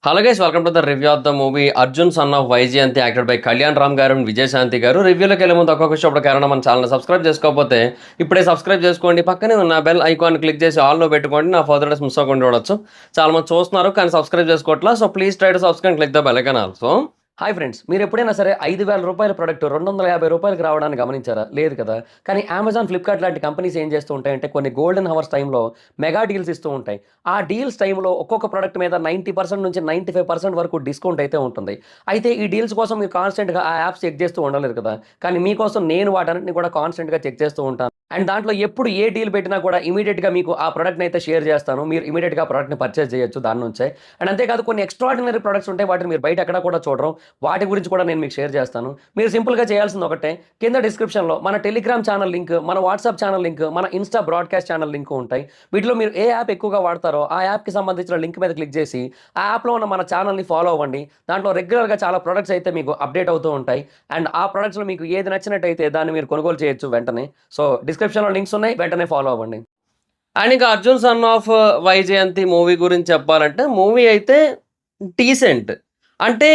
Hello guys welcome to the review of the movie Arjun son of Vyjayanthi acted by Kalyan Ram గారు and Vijayashanti గారు. రివ్యూలోకి వెళ్ళే ముందు ఒక్కొక్క షోప్ కారణం మన ఛానల్ సబ్స్క్రైబ్ చేసుకోకపోతే ఇప్పుడే సబ్స్క్రైబ్ చేసుకోండి. పక్కనే ఉన్న బెల్ ఐకాన్ క్లిక్ చేసి ఆల్లో పెట్టుకోండి. నా ఫర్దర్ డేస్ మిస్ అవ్వకుండా చూడొచ్చు. చాలా మంది చూస్తున్నారు కానీ సబ్స్క్రైబ్ చేసుకోవట్లా. So please try to subscribe click the bell icon also. Hi friends, మీరు ఎప్పుడైనా సరే ₹5,000 ప్రోడక్ట్ ₹250 రావడానికి గమనించారా? లేదు కదా. కానీ అమెజాన్, ఫ్లిప్కార్ట్ లాంటి కంపెనీస్ ఏం చేస్తూ ఉంటాయంటే కొన్ని గోల్డెన్ హవర్స్ టైంలో మెగా డీల్స్ ఇస్తూ ఉంటాయి. ఆ డీల్స్ టైంలో ఒక్కొక్క ప్రోడక్ట్ మీద 90% నుంచి 95% వరకు డిస్కౌంట్ అయితే ఉంటుంది. అయితే ఈ డీల్స్ కోసం మీరు కాన్స్టెంట్గా ఆ యాప్స్ చెక్ చేస్తూ ఉండలేరు కదా. కానీ మీకోసం నేను వాటన్నిటిని కూడా కాన్స్టెంట్గా చెక్ చేస్తూ ఉంటాను. అండ్ దాంట్లో ఎప్పుడు ఏ డీల్ పెట్టినా కూడా ఇమీడియట్గా మీకు ఆ ప్రోడక్ట్ని అయితే షేర్ చేస్తాను. మీరు ఇమీడియట్గా ఆ ప్రోడక్ట్ని పర్చేస్ చేయొచ్చు దాని నుంచే. అండ్ అంతేకాదు కొన్ని ఎక్స్ట్రాడినరీ ప్రొడక్ట్స్ ఉంటాయి, వాటిని మీరు బయట ఎక్కడ కూడా చూడరు. వాటి గురించి కూడా నేను మీకు షేర్ చేస్తాను. మీరు సింపుల్గా చేయాల్సింది ఒకటే, కింద డిస్క్రిప్షన్లో మన టెలిగ్రామ్ ఛానల్ లింక్, మన వాట్సాప్ ఛానల్ లింక్, మన ఇన్స్టా బ్రాడ్కాస్ట్ ఛానల్ లింక్ ఉంటాయి. వీటిలో మీరు ఏ యాప్ ఎక్కువగా వాడతారో ఆ యాప్కి సంబంధించిన లింక్ మీద క్లిక్ చేసి ఆ యాప్లో ఉన్న మన ఛానల్ని ఫాలో అవ్వండి. దాంట్లో రెగ్యులర్గా చాలా ప్రొడక్ట్స్ అయితే మీకు అప్డేట్ అవుతూ ఉంటాయి. అండ్ ఆ ప్రొడక్ట్స్లో మీకు ఏది నచ్చినట్టయితే దాన్ని మీరు కొనుగోలు చేయొచ్చు వెంటనే. సో డిస్క్రిప్షన్లో లింక్స్ ఉన్నాయి, వెంటనే ఫాలో అవ్వండి. అండ్ ఇంకా Arjun son of Vyjayanthi movie గురించి చెప్పాలంటే మూవీ అయితే డీసెంట్. అంటే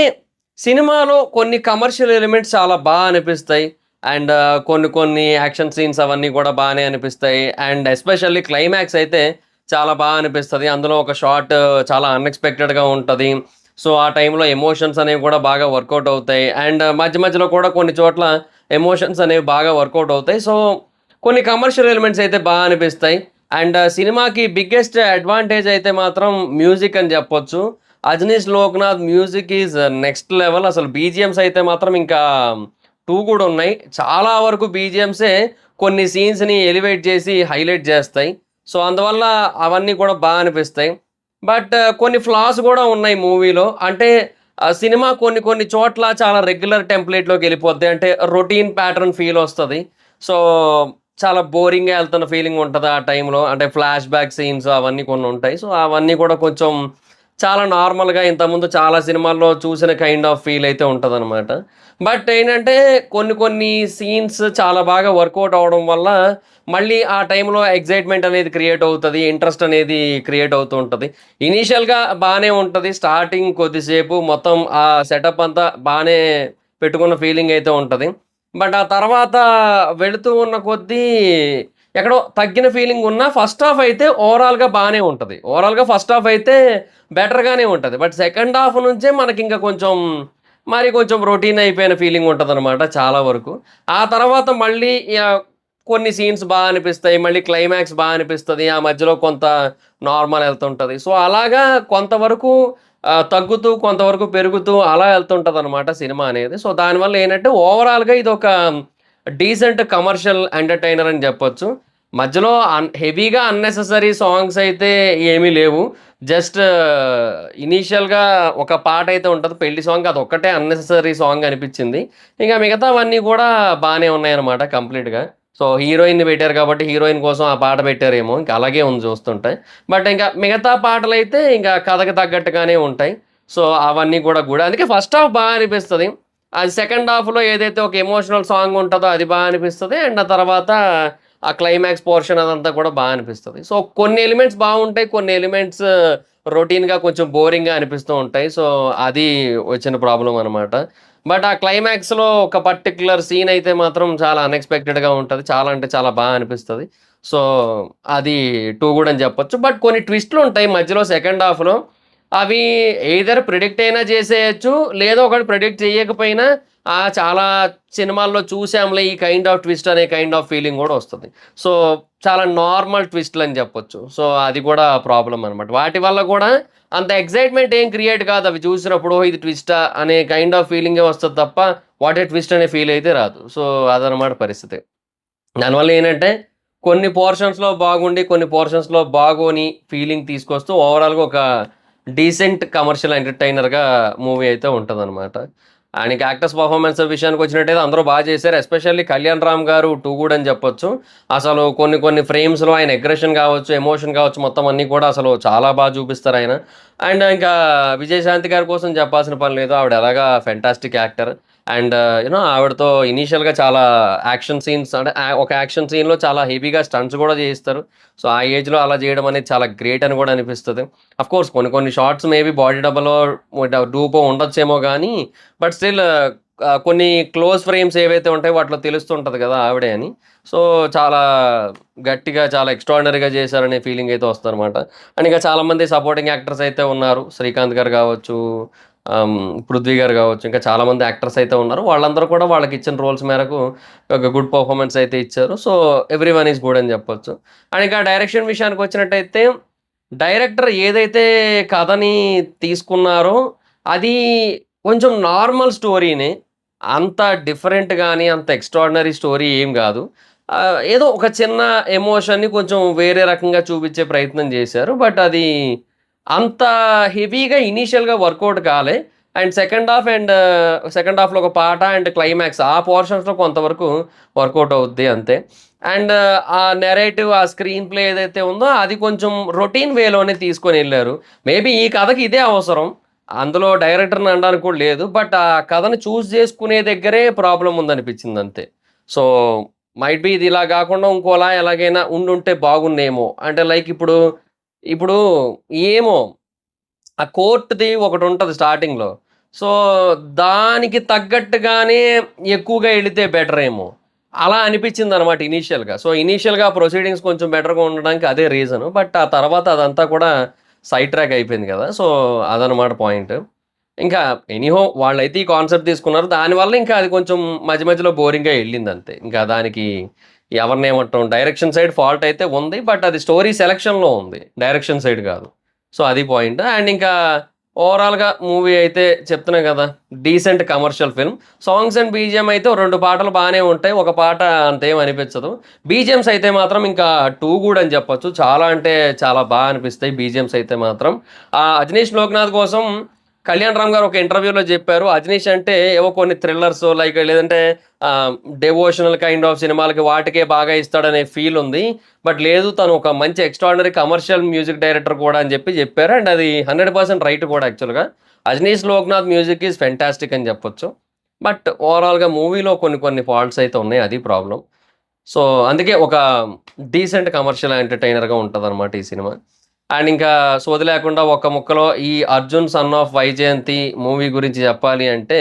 సినిమాలో కొన్ని కమర్షియల్ ఎలిమెంట్స్ చాలా అనిపిస్తాయి. అండ్ కొన్ని కొన్ని యాక్షన్ సీన్స్ అవన్నీ కూడా బానే అనిపిస్తాయి. అండ్ ఎస్పెషల్లీ క్లైమాక్స్ అయితే చాలా అనిపిస్తది. అందులో ఒక షాట్ చాలా అన్‌ఎక్స్‌పెక్టెడ్‌గా ఉంటది. సో, ఆ టైంలో ఎమోషన్స్ అనేవి కూడా బాగా వర్కౌట్ అవుతాయి. అండ్ మధ్య మధ్యలో కూడా కొన్ని చోట్ల ఎమోషన్స్ అనేవి బాగా వర్కౌట్ అవుతాయి. సో, కొన్ని కమర్షియల్ ఎలిమెంట్స్ అయితే అనిపిస్తాయి. అండ్ సినిమాకి బిగ్గెస్ట్ అడ్వాంటేజ్ అయితే మాత్రం మ్యూజిక్ అని చెప్పొచ్చు. 'Ajaneesh Loknath' music is next level. అసలు బీజీఎమ్స్ అయితే మాత్రం ఇంకా 2 కూడా ఉన్నాయి. చాలా వరకు బీజీఎమ్సే కొన్ని సీన్స్‌ని ఎలివేట్ చేసి హైలైట్ చేస్తాయి. సో, అందువల్ల అవన్నీ కూడా అనిపిస్తాయి. బట్ కొన్ని ఫ్లాస్ కూడా ఉన్నాయి మూవీలో. అంటే సినిమా కొన్ని కొన్ని చోట్ల చాలా రెగ్యులర్ టెంప్లేట్‌లోకెళ్ళిపోద్ది. అంటే రొటీన్ ప్యాటర్న్ ఫీల్ వస్తది. సో, చాలా బోరింగ్‌గా ఎళ్తున్న ఫీలింగ్ ఉంటది ఆ టైంలో. అంటే ఫ్లాష్ బ్యాక్ సీన్స్ అవన్నీ కొన్ని ఉంటాయి. సో, అవన్నీ కూడా కొంచెం చాలా నార్మల్‌గా ఇంతకుముందు చాలా సినిమాల్లో చూసిన కైండ్ ఆఫ్ ఫీల్ అయితే ఉంటదనమాట. బట్ ఏంటంటే కొన్ని కొన్ని సీన్స్ చాలా బాగా వర్కౌట్ అవ్వడం వల్ల మళ్ళీ ఆ టైంలో ఎక్సైట్‌మెంట్ అనేది క్రియేట్ అవుతది. ఇంట్రెస్ట్ అనేది క్రియేట్ అవుతూ ఉంటది. ఇనీషియల్‌గా బానే ఉంటది. స్టార్టింగ్ కొద్దిసేపు మొత్తం ఆ సెటప్ అంతా బానే పెట్టుకున్న ఫీలింగ్ అయితే ఉంటది. బట్ ఆ తర్వాత వెళుతూ ఉన్న కొద్దీ ఎక్కడో తగ్గిన ఫీలింగ్ ఉన్నా ఫస్ట్ హాఫ్ అయితే ఓవరాల్‌గా బానే ఉంటది. ఓవరాల్‌గా ఫస్ట్ హాఫ్ అయితే బెటర్‌గానే ఉంటది. బట్ సెకండ్ హాఫ్ నుంచే మనకింక కొంచెం మరి కొంచెం రొటీన్ అయిపోయిన ఫీలింగ్ ఉంటదనమాట చాలా వరకు. ఆ తర్వాత మళ్ళీ కొన్ని సీన్స్ అనిపిస్తాయి. మళ్ళీ క్లైమాక్స్ అనిపిస్తది. ఆ మధ్యలో కొంత నార్మల్ ఎళ్తుంటది. సో, అలాగా కొంతవరకు తగ్గుతూ, కొంతవరకు పెరుగుతూ అలా ఎళ్తుంటదనమాట సినిమా అనేది. సో, దానివల్ల ఏంటంటే ఓవరాల్‌గా ఇదొక డీసెంట్ కమర్షియల్ ఎంటర్‌టైనర్ అని జెప్పొచ్చు. మధ్యలో హెవీగా అన్నెసెసరీ సాంగ్స్ అయితే ఏమీ లేవు. జస్ట్ ఇనీషియల్‌గా ఒక పాటయితే ఉంటది. పెళ్లి సాంగ్ అదొక్కటే అన్నెసెసరీ సాంగ్ అనిపిచ్చింది. ఇక మిగతావన్నీ గూడా బానే ఉన్నాయన్నమాట కంప్లీట్‌గా. సో, హీరోయిన్‌ని పెట్టారు కాబట్టి హీరోయిన్ కోసం ఆ పాట పెట్టారేమో! ఇంక అలాగే ఉంది చూస్తుంటే. బట్ ఇంకా మిగతా పాటలైతే ఇంకా కథకు తగ్గట్టుగానే ఉంటాయి. సో, అవన్నీ కూడా అందుకే ఫస్ట్ హాఫ్ అనిపిస్తది. అది సెకండ్ హాఫ్‌లో ఏదైతే ఒక ఎమోషనల్ సాంగ్ ఉంటదో అది అనిపిస్తది. అండ్ ఆ తర్వాత ఆ క్లైమాక్స్ పోర్షన్ అదంతా కూడా అనిపిస్తది. సో, కొన్ని ఎలిమెంట్స్ బావుంటాయి. కొన్ని ఎలిమెంట్స్ రొటీన్‌గా కొంచెం బోరింగ్‌గా అనిపిస్తూ ఉంటాయి. సో, అది వచ్చిన ప్రాబ్లమ్ అనమాట. బట్ ఆ క్లైమాక్స్‌లో ఒక పర్టిక్యులర్ సీన్ అయితే మాత్రం చాలా అన్‌ఎక్స్‌పెక్టెడ్‌గా ఉంటది. చాలా అంటే చాలా అనిపిస్తది. సో, అది 2 గూడా అని చెప్పొచ్చు. బట్ కొన్ని ట్విస్ట్‌లుంటాయి మధ్యలో సెకండ్ హాఫ్‌లో. అవి ఎయిదర్ ప్రిడిక్ట్ అయినా చేసేయొచ్చు. లేదా ఒకవేళ ప్రిడిక్ట్ చేయకపోయినా చాలా సినిమాల్లో చూసాంలే ఈ కైండ్ ఆఫ్ ట్విస్ట్ అనే కైండ్ ఆఫ్ ఫీలింగ్ గూడా వస్తది. సో, చాలా నార్మల్ ట్విస్ట్‌లని చెప్పొచ్చు. సో, అది కూడా ప్రాబ్లమ్ అనమాట. వాటి వల్ల గూడా అంత ఎక్సైట్‌మెంట్ ఏం క్రియేట్ కాదు. అవి చూసినప్పుడు ఇది ట్విస్టా అనే కైండ్ ఆఫ్ ఫీలింగే వస్తది తప్ప, వాట్ ఏ ట్విస్ట్ అనే ఫీల్ అయితే రాదు. సో, అదనమాట పరిస్థితి. దానివల్ల ఏంటంటే కొన్ని పోర్షన్స్‌లో బాగుండి, కొన్ని పోర్షన్స్‌లో బాగోని ఫీలింగ్ తీసుకొస్తూ ఓవరాల్‌గా ఒక డీసెంట్ కమర్షియల్ ఎంటర్‌టైనర్‌గా మూవీ అయితే ఉంటదనమాట. అండ్ ఇంక యాక్టర్స్ పెర్ఫార్మన్స్ విషయానికొచ్చినట్టయితే అందరూ చేశారు. ఎస్పెషల్లీ కళ్యాణ్ రామ్ గారు 2 గుడ్ అని చెప్పొచ్చు. అసలు కొన్ని కొన్ని ఫ్రేమ్స్‌లో ఆయన అగ్రెషన్ గావచ్చు, ఎమోషన్ గావచ్చు మొత్తం అన్నీ కూడా అసలు చాలా చూపిస్తారాయన. అండ్ ఇంకా విజయశాంతి గారి కోసం చెప్పాల్సిన పని లేదు. ఆవిడ ఎలాగా ఫెంటాస్టిక్ యాక్టర్. అండ్ ఆవిడతో ఇనీషియల్‌గా చాలా యాక్షన్ సీన్స్ అంటే ఒక యాక్షన్ సీన్‌లో చాలా హెవీగా స్టంట్స్ గూడా చేయిస్తారు. సో, ఆ ఏజ్‌లో అలా చేయడం అనేది చాలా గ్రేట్ అని గూడా అనిపిస్తది. అఫ్‌కోర్స్ కొన్ని కొన్ని షాట్స్ మేబీ బాడీ డబలో డూపో ఉండొచ్చేమో గానీ, బట్ స్టిల్ కొన్ని క్లోజ్ ఫ్రేమ్స్ ఏవైతే ఉంటాయో వాటిలో తెలుస్తుంటది గదా! ఆవిడే అని. సో, చాలా గట్టిగా చాలా ఎక్స్ట్రార్డినరీగా చేశారనే ఫీలింగ్ అయితే వస్తదనమాట. అండ్ ఇంకా చాలామంది సపోర్టింగ్ యాక్టర్స్ అయితే ఉన్నారు. శ్రీకాంత్ గారు గావచ్చు, పృథ్వీ గారు గావచ్చు, ఇంకా చాలామంది యాక్టర్స్ అయితే ఉన్నారు. వాళ్ళందరూ కూడా వాళ్ళకిచ్చిన రోల్స్ మేరకు ఒక గుడ్ పర్ఫార్మన్స్ అయితే ఇచ్చారు. సో, ఎవ్రీవన్ ఈస్ గుడ్ అని చెప్పొచ్చు. అండ్ ఇంకా డైరెక్షన్ విషయానికొచ్చినట్టయితే, డైరెక్టర్ ఏదైతే కథని తీసుకున్నారో, అది కొంచెం నార్మల్ స్టోరీనే. అంత డిఫరెంట్ గాని, అంత ఎక్స్‌ట్రార్డినరీ స్టోరీ ఏం గాదు. ఏదో ఒక చిన్న ఎమోషన్‌ని కొంచెం వేరే రకంగా చూపిచ్చే ప్రయత్నం జేశారు. బట్ అది అంత హెవీగా ఇనీషియల్‌గా వర్కౌట్ కాలే. అండ్ సెకండ్ హాఫ్‌లో ఒక పాట అండ్ క్లైమాక్స్ ఆ పోర్షన్స్‌లో కొంతవరకు వర్కౌట్ అవుద్ది అంతే. అండ్ ఆ నెరేటివ్, ఆ స్క్రీన్ ప్లే ఏదైతే ఉందో అది కొంచెం రొటీన్ వేలోనే తీసుకొనెళ్లారు. మేబీ ఈ కథకి ఇదే అవసరం. అందులో డైరెక్టర్‌ని అనడానికి కూడా లేదు. బట్ ఆ కథని చేసుకునే దగ్గరే ప్రాబ్లమ్ ఉందనిపించిందంతే. సో, మైట్ బి ఇది ఇలా గాకుండా ఇంకోలా ఎలాగైనా ఉండుంటే బాగున్నేమో. అంటే లైక్ ఇప్పుడు ఏమో ఆ కోర్ట్‌ది ఒకటుంటది స్టార్టింగ్‌లో. సో, దానికి తగ్గట్టుగానే ఎక్కువగా ఎళితే బెటరేమో. అలా అనిపిచ్చిందనమాట ఇనీషియల్‌గా. సో, ఇనీషియల్‌గా ప్రొసీడింగ్స్ కొంచెం బెటర్‌గా ఉండడానికి అదే రీజను. బట్ ఆ తర్వాత అదంతా కూడా సైడ్ ట్రాక్ అయిపోయింది గదా! సో, అదనమాట పాయింట్. ఇంకా ఎనీహో వాళ్ళైతే ఈ కాన్సెప్ట్ తీసుకున్నారు. దానివల్ల ఇంకా అది కొంచెం మధ్య మధ్యలో బోరింగ్‌గా ఎళ్ళిందంతే. ఇంకా దానికి ఎవరినేమంటాం డైరెక్షన్ సైడ్ ఫాల్ట్ అయితే ఉంది. బట్ అది స్టోరీ సెలక్షన్‌లో ఉంది. డైరెక్షన్ సైడ్ గాదు. సో, అది పాయింట్. అండ్ ఇంకా ఓవరాల్‌గా మూవీ అయితే చెప్తున్నా గదా! Decent commercial film. Songs and BGM అయితే ఓ 2 పాటలు బానే ఉంటాయి. ఒక పాట అంతేం అనిపించదు. బీజీఎమ్స్ అయితే మాత్రం ఇంకా టూ గుడ్ అని చెప్పొచ్చు. చాలా అంటే చాలా అనిపిస్తాయి బీజీఎమ్స్ అయితే మాత్రం. 'అజనీష్ లోక్‌నాథ్' కోసం కళ్యాణ్ రామ్ గారు ఒక ఇంటర్వ్యూలో జెప్పారు. 'అజనీష్' అంటే ఏవో కొన్ని థ్రిల్లర్స్ లైక్ లేదంటే డెవోషనల్ కైండ్ ఆఫ్ సినిమాలకి వాటికే బాగా ఇస్తాడనే ఫీల్ ఉంది. బట్ లేదు తను ఒక మంచి ఎక్స్ట్రార్డినరీ కమర్షియల్ మ్యూజిక్ డైరెక్టర్ కూడా అని చెప్పారు. అండ్ అది 100% రైట్ కూడా యాక్చువల్‌గా. 'Ajaneesh Loknath' music is fantastic అని చెప్పొచ్చు. బట్ ఓవరాల్‌గా మూవీలో కొన్ని కొన్ని ఫాల్ట్స్ అయితే ఉన్నాయి. అది ప్రాబ్లమ్. సో, అందుకే ఒక డీసెంట్ కమర్షియల్ ఎంటర్‌టైనర్‌గా ఉంటదనమాట ఈ సినిమా. అండ్ ఇంకా సోది లేకుండా ఒక్క ముక్కలో ఈ 'Arjun son of Vyjayanthi' movie గురించి చెప్పాలి అంటే,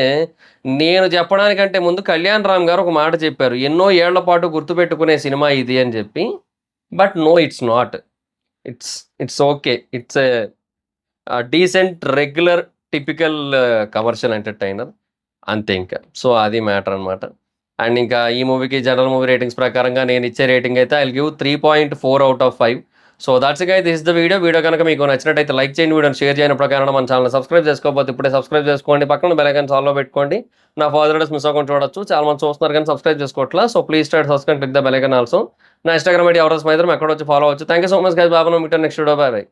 నేను చెప్పడానికంటే ముందు కళ్యాణ్ రామ్ గారు ఒక మాట చెప్పారు. ఎన్నో ఏళ్ల పాటు గుర్తుపెట్టుకునే సినిమా ఇది అని చెప్పి. But no it's not. It's it's okay. It's a decent regular typical commercial entertainer. అంతే ఇంకా. సో, అది మ్యాటర్ అనమాట. అండ్ ఇంకా ఈ మూవీకి జనరల్ మూవీ రేటింగ్స్ ప్రకారంగా నేనిచ్చే రేటింగ్ అయితే I'll give 3.4 out of 5. So, thoughts it guys. This is the video. Video గనుక మీకు నచ్చినట్టయితే లైక్ చేయండి. వీడియోని షేర్ చేయని ప్రకారం మన ఛానెల్‌ని సబ్స్క్రైబ్ చేసుకోకపోతే ఇప్పుడే సబ్స్క్రైబ్ చేసుకోండి. పక్కన బెల్ ఐకాన్ ఆల్‌లో పెట్టుకోండి. నా ఫర్దర్ వీడియోస్ మిస్ అవ్వకుండా చూడొచ్చు. చాలా మంది చూస్తున్నారు కానీ సబ్స్క్రైబ్ చేసుకోవట్లా. So, please try to subscribe, click the bell icon also. నా ఇన్‌స్టాగ్రామ్ ఐడీ ఎవరోస్ మైదరం ఎక్కడొచ్చి ఫాలో అవ్వచ్చు. Thank you so much guys. Bye. Meet next video. Bye by.